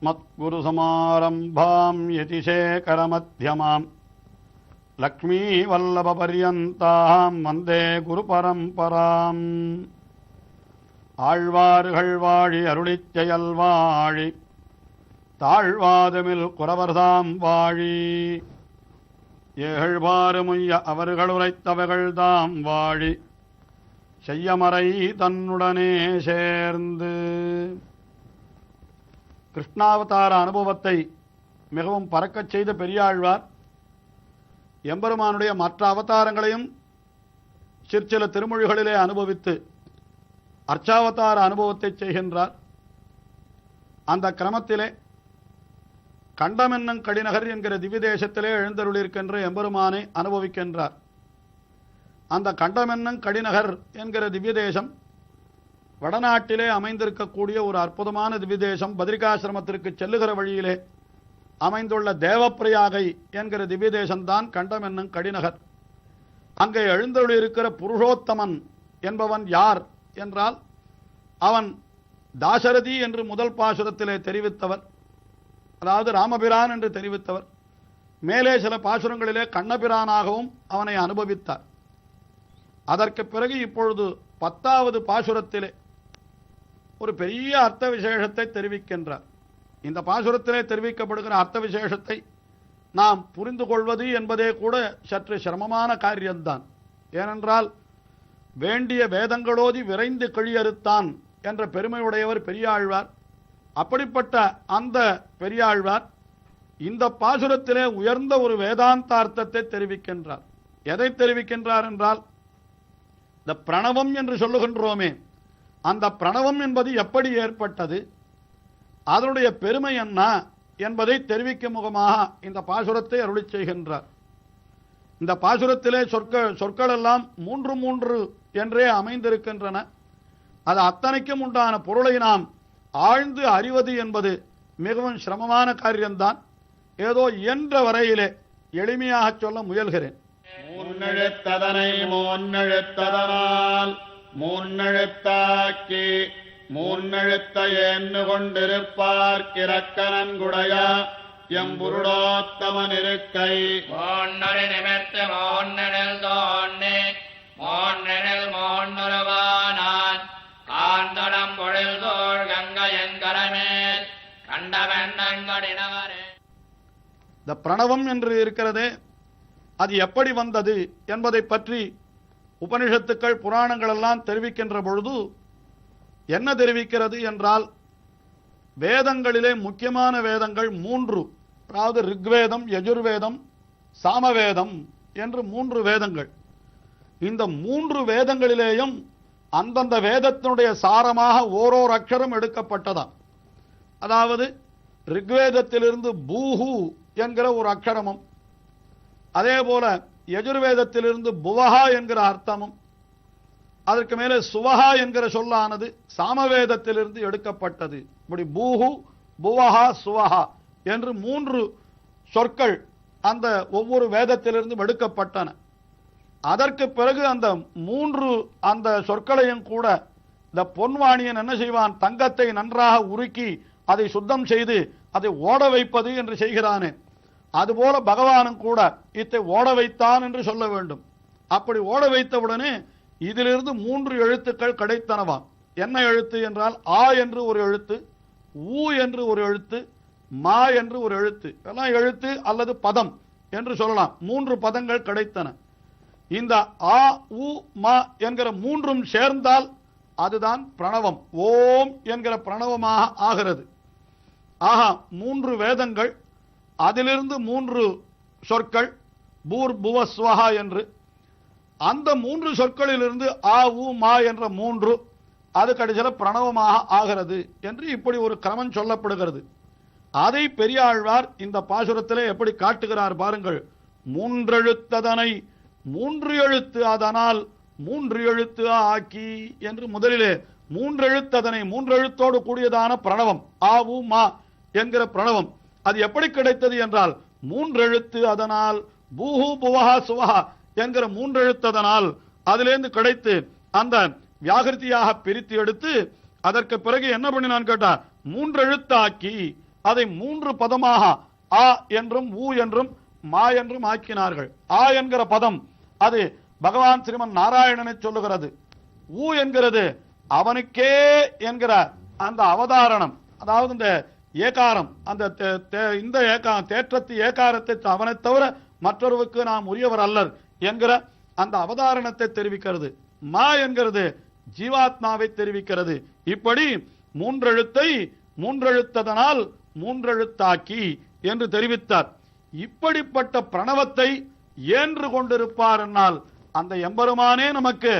अस्मत्गुरुसमारम्भां यतिशेखरमध्यमां लक्ष्मीवल्लभपर्यन्तां वन्दे गुरुपरम्पराम् ஆழ்வார்கள் வாழி அருளிச் செயல் வாழி தாழ்வாதமில் குறவர்தாம் வாழி ஏகழ்வாறுமுய்ய அவர்கள் உரைத்தவர்கள்தாம் வாழி செய்யமறை தன்னுடனே சேர்ந்து. கிருஷ்ணாவதார அனுபவத்தை மிகவும் பறக்கச் செய்த பெரியாழ்வார் எம்பெருமானுடைய மற்ற அவதாரங்களையும் சிற்சில திருமொழிகளிலே அனுபவித்து அர்ச்சாவதார அனுபவத்தை செய்கின்றார். அந்த கிரமத்திலே கண்டமென்னும் கடிநகர் என்கிற திவ்ய தேசத்திலே எழுந்தருளிருக்கின்ற எம்பெருமானை அனுபவிக்கின்றார். அந்த கண்டமென்னும் கடிநகர் என்கிற திவ்ய தேசம் வடநாட்டிலே அமைந்திருக்கக்கூடிய ஒரு அற்புதமான திவ்ய தேசம். பத்ரிகாசிரமத்திற்கு செல்லுகிற வழியிலே அமைந்துள்ள தேவப்பிரயாகை என்கிற திவ்ய தேசம்தான் கண்டமென்னும் கடிநகர். அங்கே எழுந்தருளிருக்கிற புருஷோத்தமன் என்பவன் யார் என்றால் அவன் தாசரதி என்று முதல் பாசுரத்திலே தெரிவித்தவர், அதாவது ராமபிரான் என்று தெரிவித்தவர். மேலே சில பாசுரங்களிலே கண்ணபிரானாகவும் அவனை அனுபவித்தார். அதற்கு பிறகு இப்பொழுது 10வது பாசுரத்திலே ஒரு பெரிய அர்த்த விசேஷத்தை தெரிவிக்கின்றார். இந்த பாசுரத்திலே தெரிவிக்கப்படுகிற அர்த்த விசேஷத்தை நாம் புரிந்து கொள்வது என்பதே கூட சற்று சிரமமான காரியம்தான். ஏனென்றால் வேண்டிய வேதங்களோதி விரைந்து கிழியறுத்தான் என்ற பெருமையுடையவர் பெரியாழ்வார். அப்படிப்பட்ட அந்த பெரியாழ்வார் இந்த பாசுரத்திலே உயர்ந்த ஒரு வேதாந்தார்த்தத்தை தெரிவிக்கின்றார். எதை தெரிவிக்கின்றார் என்றால், இந்த பிரணவம் என்று சொல்லுகின்றோமே, அந்த பிரணவம் என்பது எப்படி ஏற்பட்டது, அதனுடைய பெருமை என்ன என்பதை தெரிவிக்கும் முகமாக இந்த பாசுரத்தை அருளிச் செய்கின்றார். இந்த பாசுரத்திலே சொற்கள் எல்லாம் 3 என்றே அமைந்திருக்கின்றன. அது அத்தனைக்கும் உண்டான பொருளை நாம் ஆழ்ந்து அறிவது என்பது மிகவும் சிரமமான காரியம்தான். ஏதோ இயன்ற வரையிலே எளிமையாக சொல்ல முயல்கிறேன். மூன்னெழுத்ததனை மூன்னெழுத்ததனால் மூன்னெழுத்தாக்கி மூன்னெழுத்த எண்ணு கொண்டிருப்பார் கிரக்கனன்குடையா எம்புருடோத்தமன் இருக்கை மோன்னொரு நிமிர்த்து மோன்னெழில் தோன்னே மோன்னெழில் மோன்னுருவானான் காந்தடம் பொழில் தோள் கங்கை என்கரமேல் கண்டவெண்ணங்கடினவரே. இந்த பிரணவம் என்று இருக்கிறதே, அது எப்படி வந்தது என்பதை பற்றி உபனிஷத்துக்கள் புராணங்கள் எல்லாம் தெரிவிக்கின்ற பொழுது என்ன தெரிவிக்கிறது என்றால், வேதங்களிலே முக்கியமான வேதங்கள் 3, அதாவது ரிக்வேதம், யஜுர்வேதம், சாமவேதம் என்று 3 வேதங்கள். இந்த 3 வேதங்களிலேயும் அந்தந்த வேதத்தினுடைய சாரமாக ஓரோர் அக்ஷரம் எடுக்கப்பட்டதாம். அதாவது ரிக்வேதத்திலிருந்து பூஹு என்கிற ஒரு அக்ஷரமும், அதே போல யஜுர்வேதத்திலிருந்து புவஹா என்கிற அர்த்தமும், அதற்கு மேலே சுவஹா என்கிற சொல்லானது சாமவேதத்திலிருந்து எடுக்கப்பட்டது. இப்படி பூஹு, புவஹா, சுவஹா என்று 3 சொற்கள் அந்த ஒவ்வொரு வேதத்திலிருந்து எடுக்கப்பட்டன. அதற்கு பிறகு அந்த 3 அந்த சொற்களையும் கூட இந்த பொன்வாணியன் என்ன செய்வான், தங்கத்தை நன்றாக உருக்கி அதை சுத்தம் செய்து அதை ஓட வைப்பது என்று செய்கிறானே, அதுபோல பகவானும் கூட இதை ஓட வைத்தான் என்று சொல்ல வேண்டும். அப்படி ஓட வைத்தவுடனே இதிலிருந்து 3 எழுத்துக்கள் கிடைத்தனவாம். என்ன எழுத்து என்றால், ஆ என்று ஒரு எழுத்து, ஊ என்று ஒரு எழுத்து, மா என்று ஒரு எழுத்து. எல்லாம் எழுத்து அல்லது பதம் என்று சொல்லலாம். 3 பதங்கள் கிடைத்தன. இந்த ஆ, உ, மா என்கிற 3ம் சேர்ந்தால் அதுதான் பிரணவம், ஓம் என்கிற பிரணவமாக ஆகிறது. ஆஹா, 3 வேதங்கள், அதிலிருந்து 3 சொற்கள், பூர் புவ ஸ்வஹா என்று. அந்த 3 சொற்களிலிருந்து ஆ, உ, மா என்ற 3 அது கடைசியில் பிரணவமாக ஆகிறது என்று இப்படி ஒரு கிரமம் சொல்லப்படுகிறது. அதை பெரியாழ்வார் இந்த பாசுரத்திலே எப்படி காட்டுகிறார் பாருங்கள். மூன்றெழுத்ததனை 3 எழுத்து அதனால் 3 எழுத்து ஆக்கி என்று முதலிலே 3 எழுத்ததனை 3 எழுத்தோடு கூடியதான பிரணவம் ஆ, உ, மா என்கிற பிரணவம் அது எப்படி கிடைத்தது என்றால், 3 எழுத்து அதனால் பூஹு, புவஹா, சுவஹா என்கிற 3 எழுத்ததனால் அதிலிருந்து கிடைத்து அந்த வியாகிருதியாக பிரித்து எடுத்து அதற்கு பிறகு என்ன பண்ணினான் கேட்டா, 3 எழுத்தாக்கி அதை 3 பதமாக ஆ என்றும் ஊ என்றும் மா என்றும் ஆக்கினார்கள். ஆ என்கிற பதம் அது பகவான் ஸ்ரீமன் நாராயணனை சொல்லுகிறது. ஊ என்கிறது அவனுக்கே என்கிற அந்த அவதாரணம், அதாவது இந்த ஏகாரம், அந்த இந்த தேற்றத்து ஏகாரத்தை அவனை தவிர மற்றொருவுக்கு நாம் உரியவர் அல்லர் என்கிற அந்த அவதாரணத்தை தெரிவிக்கிறது. மா என்கிறது ஜீவாத்மாவை தெரிவிக்கிறது. இப்படி 3 எழுத்தை 3 எழுத்ததனால் 3 எழுத்தாக்கி என்று தெரிவித்தார். இப்படிப்பட்ட பிரணவத்தை ஏன்று கொண்டிருப்பார் என்னால் அந்த எம்பெருமானே நமக்கு,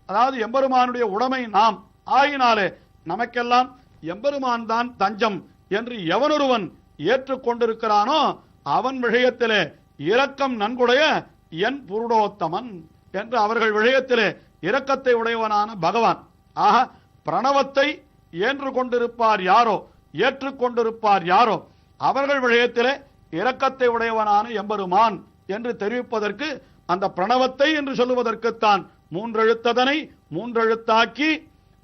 அதாவது எம்பெருமானுடைய உடைமை நாம் ஆயினாலே நமக்கெல்லாம் எம்பெருமான் தான் தஞ்சம் என்று எவனொருவன் ஏற்றுக்கொண்டிருக்கிறானோ அவன் விஷயத்திலே இரக்கம் நன்குடைய என் புருடோத்தமன் என்று அவர்கள் விஷயத்திலே இரக்கத்தை உடையவனான பகவான். ஆக பிரணவத்தை ஏன்று கொண்டிருப்பார் யாரோ, ஏற்றுக்கொண்டிருப்பார் யாரோ அவர்கள் விஷயத்திலே இரக்கத்தை உடையவனான எம்பெருமான் என்று தெரிவிப்பதற்கு, அந்த பிரணவத்தை என்று சொல்லுவதற்குத்தான் 3 எழுத்ததனை 3 எழுத்தாக்கி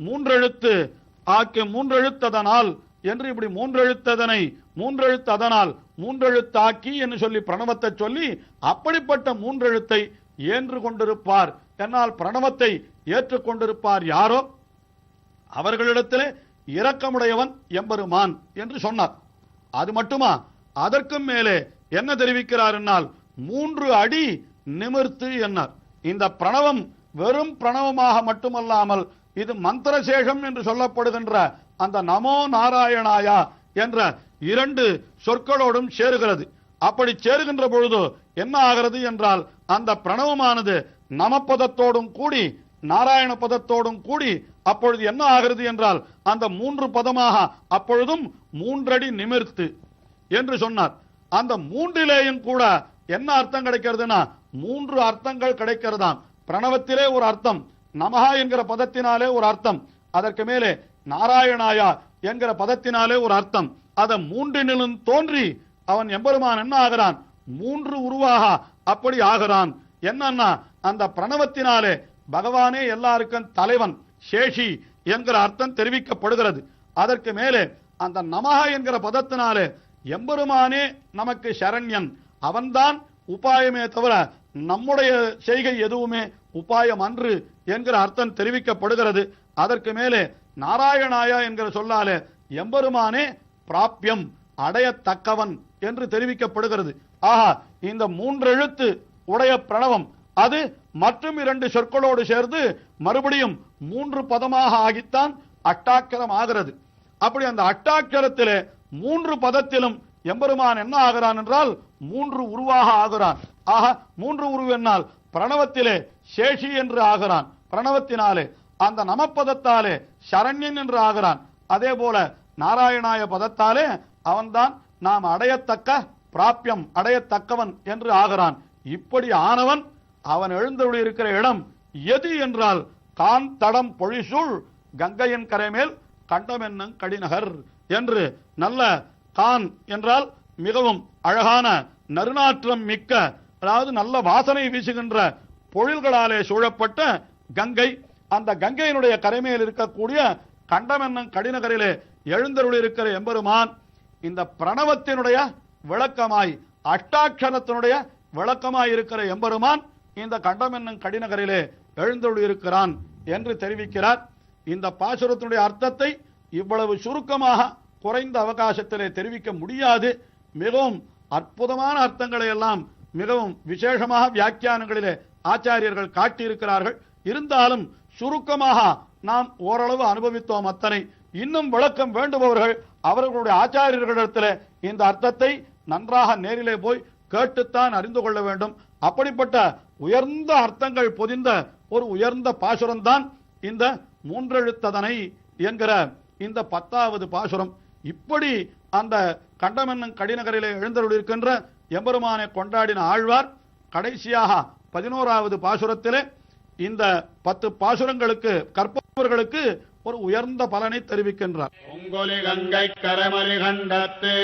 3 எழுத்து ஆக்கி 3 எழுத்ததனால் என்று இப்படி 3 எழுத்ததனை 3 எழுத்ததனால் 3 எழுத்தாக்கி என்று சொல்லி பிரணவத்தை சொல்லி அப்படிப்பட்ட 3 எழுத்தை ஏன்று கொண்டிருப்பார் என்னால் பிரணவத்தை ஏற்றுக்கொண்டிருப்பார் யாரோ அவர்களிடத்திலே இரக்கமுடையவன் எம்பெருமான் என்று சொன்னார். அது மட்டுமா, அதற்கும் மேலே என்ன தெரிவிக்கிறார் என்னால் 3 அடி நிமிர்த்து என்னார். இந்த பிரணவம் வெறும் பிரணவமாக மட்டுமல்லாமல் இது மந்திரசேஷம் என்று சொல்லப்படுகின்ற அந்த நமோ நாராயணாயா என்ற 2 சொற்களோடும் சேருகிறது. அப்படி சேருகின்ற பொழுது என்ன ஆகிறது என்றால் அந்த பிரணவமானது நமப்பதத்தோடும் கூடி நாராயண பதத்தோடும் கூடி அப்பொழுது என்ன ஆகிறது என்றால் அந்த 3 பதமாக அப்பொழுதும் 3 அடி நிமிர்த்து என்று சொன்னார். அந்த 3லேயும் கூட என்ன அர்த்தம் கிடைக்கிறதுனா 3 அர்த்தங்கள் கிடைக்கிறதாம். பிரணவத்திலே ஒரு அர்த்தம், நமஹா என்கிற பதத்தினாலே ஒரு அர்த்தம், அதற்கு மேலே நாராயணாயா என்கிற பதத்தினாலே ஒரு அர்த்தம். அதை 3னிலும் தோன்றி அவன் எம்பெருமான் என்ன ஆகிறான், 3 உருவாக அப்படி ஆகிறான். என்னன்னா அந்த பிரணவத்தினாலே பகவானே எல்லாருக்கும் தலைவன், சேஷி என்கிற அர்த்தம் தெரிவிக்கப்படுகிறது. அதற்கு மேலே அந்த நமஹா என்கிற பதத்தினாலே எம்பெருமானே நமக்கு சரண்யன், அவன்தான் உபாயமே தவிர நம்முடைய செய்கை எதுவுமே உபாயம் அன்று என்கிற அர்த்தம் தெரிவிக்கப்படுகிறது. அதற்கு மேலே நாராயணாயா என்கிற சொல்லாலே எம்பெருமானே பிராப்யம், அடையத்தக்கவன் என்று தெரிவிக்கப்படுகிறது. ஆஹா, இந்த 3 எழுத்து உடைய பிரணவம் அது மற்றும் 2 சொற்களோடு சேர்ந்து மறுபடியும் 3 பதமாக ஆகித்தான் அட்டாட்சரம் ஆகிறது. அப்படி அந்த அட்டாட்சரத்திலே 3 பதத்திலும் எம்பெருமான் என்ன ஆகிறான் என்றால் 3 உருவாக ஆகிறான். ஆக 3 உருவென்னால் பிரணவத்திலே சேஷி என்று ஆகிறான், பிரணவத்தினாலே அந்த நமப்பதத்தாலே சரண்யன் என்று ஆகிறான். அதே போல நாராயணாய பதத்தாலே அவன்தான் நாம் அடையத்தக்க பிராப்யம், அடையத்தக்கவன் என்று ஆகிறான். இப்படி ஆனவன் அவன் எழுந்தருளி இருக்கிற இடம் எது என்றால் கான் தடம் பொழிசூழ் கங்கையின் கரைமேல் கண்டமென்னும் கடிநகர் என்று, நல்ல கான் என்றால் மிகவும் அழகான நறுநாற்றம் மிக்க, அதாவது நல்ல வாசனை வீசுகின்ற பொழில்களாலே சூழப்பட்ட கங்கை, அந்த கங்கையினுடைய கரைமேல் இருக்கக்கூடிய கண்டமென்னும் கடிநகரிலே எழுந்தருளி இருக்கிற எம்பெருமான் இந்த பிரணவத்தினுடைய விளக்கமாய் அஷ்டாட்சரத்தினுடைய விளக்கமாய் இருக்கிற எம்பெருமான் இந்த கண்டமென்னும் கடிநகரிலே எழுந்தருளி இருக்கிறான் என்று தெரிவிக்கிறார். இந்த பாசுரத்தினுடைய அர்த்தத்தை இவ்வளவு சுருக்கமாக குறைந்த அவகாசத்திலே தெரிவிக்க முடியாது. மிகவும் அற்புதமான அர்த்தங்களை எல்லாம் மிகவும் விசேஷமாக வியாக்கியானங்களிலே ஆச்சாரியர்கள் காட்டியிருக்கிறார்கள். இருந்தாலும் சுருக்கமாக நாம் ஓரளவு அனுபவித்தோம் அத்தனை. இன்னும் விளக்கம் வேண்டுபவர்கள் அவர்களுடைய ஆச்சாரியர்களிடத்திலே இந்த அர்த்தத்தை நன்றாக நேரிலே போய் கேட்டுத்தான் அறிந்து கொள்ள வேண்டும். அப்படிப்பட்ட உயர்ந்த அர்த்தங்கள் பொதிந்த ஒரு உயர்ந்த பாசுரம்தான் இந்த 3 எழுத்ததனை என்கிற இந்த 10வது பாசுரம். இப்படி அந்த கண்டமென்னும் கடிநகரிலே எழுந்தருளிருக்கின்ற எம்பெருமானை கொண்டாடின ஆழ்வார் கடைசியாக 11வது பாசுரத்திலே இந்த 10 பாசுரங்களுக்கு கற்பவர்களுக்கு ஒரு உயர்ந்த பலனை தெரிவிக்கின்றார். பொங்கொலி கங்கை கரமலி கண்டத்து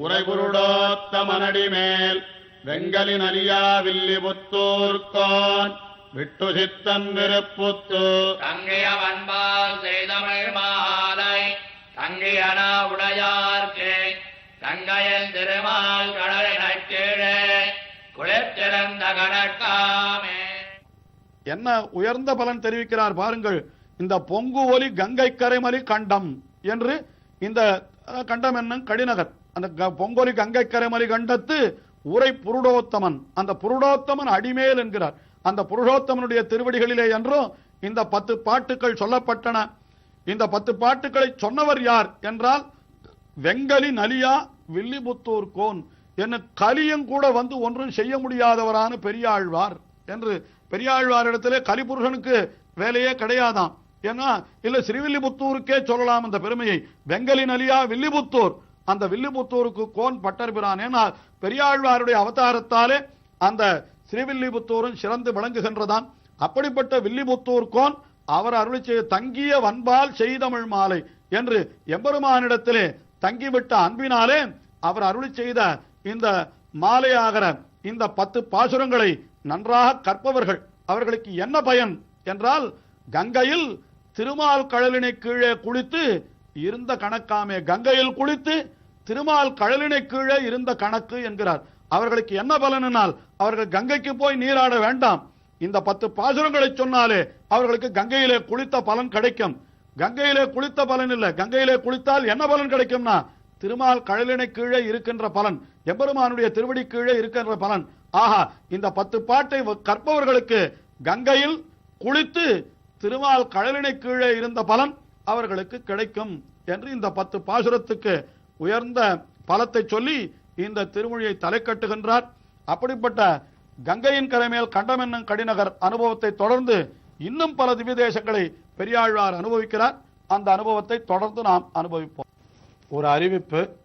உரைபுருடோத்தமனடி மேல் வெங்கலின் அரியா வில்லி புத்தூர்கோன் விட்டு சித்தன் விருப்புத்து தங்கிய வன்பால் செய்தமிழ் மாலை தங்கியன உடையார்க்கே கங்கையில் திருமால் கடலினைக் கீழே குளிர்ச்சிறந்த கணக்காமே. என்ன உயர்ந்த பலன் தெரிவிக்கிறார் பாருங்கள். இந்த பொங்கு ஒலி கங்கை கரைமலி கண்டம் என்று இந்த கண்டம் என்னும் கடிநகர், அந்த பொங்கொலி கங்கை கரைமலி கண்டத்து உரை புருடோத்தமன், அந்த புருடோத்தமன் அடிமேல் என்கிறார். அந்த புருஷோத்தமனுடைய திருவடிகளிலே என்றும் இந்த 10 பாட்டுக்கள் சொல்லப்பட்டன. இந்த 10 பாட்டுக்களை சொன்னவர் யார் என்றால் வெங்கலி நலியா வில்லிபுத்தூர் கோன் என்ன கலியும் கூட வந்து ஒன்றும் செய்ய முடியாதவரான பெரியாழ்வார் என்று. பெரியாழ்வாரிடத்திலே கலிபுருஷனுக்கு வேலையே கிடையாதாம். ஏன்னா இல்ல ஸ்ரீவில்லிபுத்தூருக்கே சொல்லலாம் அந்த பெருமையை. வெங்கலி நலியா வில்லிபுத்தூர், அந்த வில்லிபுத்தூருக்கு கோன் பட்டர் பிரான். ஏன்னா பெரியாழ்வாருடைய அவதாரத்தாலே அந்த ஸ்ரீவில்லிபுத்தூரும் சிறந்து விளங்குகின்றதான். அப்படிப்பட்ட வில்லிபுத்தூர் கோன் அவர் அருளி செய்த தங்கிய வன்பால் செய்தமிழ் மாலை என்று எம்பெருமானிடத்திலே தங்கிவிட்ட அன்பினாலே அவர் அருளி செய்த இந்த மாலையாகிற இந்த 10 பாசுரங்களை நன்றாக கற்பவர்கள் அவர்களுக்கு என்ன பயன் என்றால் கங்கையில் திருமால் கடலினை கீழே குளித்து இருந்த கணக்காமே. கங்கையில் குளித்து திருமால் கடலினை கீழே இருந்த கணக்கு என்கிறார். அவர்களுக்கு என்ன பலனால் அவர்கள் கங்கைக்கு போய் நீராட வேண்டாம். இந்த 10 பாசுரங்களை சொன்னாலே அவர்களுக்கு கங்கையிலே குளித்த பலன் கிடைக்கும். கங்கையிலே குளித்த பலன் இல்லை, கங்கையிலே குளித்தால் என்ன பலன் கிடைக்கும்னா திருமால் கடலினை கீழே இருக்கின்ற பலன், எம்பெருமானுடைய திருவடி கீழே இருக்கின்ற பலன். ஆஹா, இந்த 10 பாட்டை கற்பவர்களுக்கு கங்கையில் குளித்து திருமால் கடலினை கீழே இருந்த பலன் அவர்களுக்கு கிடைக்கும் என்று இந்த 10 பாசுரத்துக்கு உயர்ந்த பலத்தை சொல்லி இந்த திருமொழியை தலை கட்டுகின்றார். அப்படிப்பட்ட கங்கையின் கரைமேல் கண்டம் என்னும் கடிநகர் அனுபவத்தை தொடர்ந்து இன்னும் பல திவ்ய தேசங்களை பெரியாழ்வார் அனுபவிக்கிறார். அந்த அனுபவத்தை தொடர்ந்து நாம் அனுபவிப்போம். ஒரு அறிவிப்பு.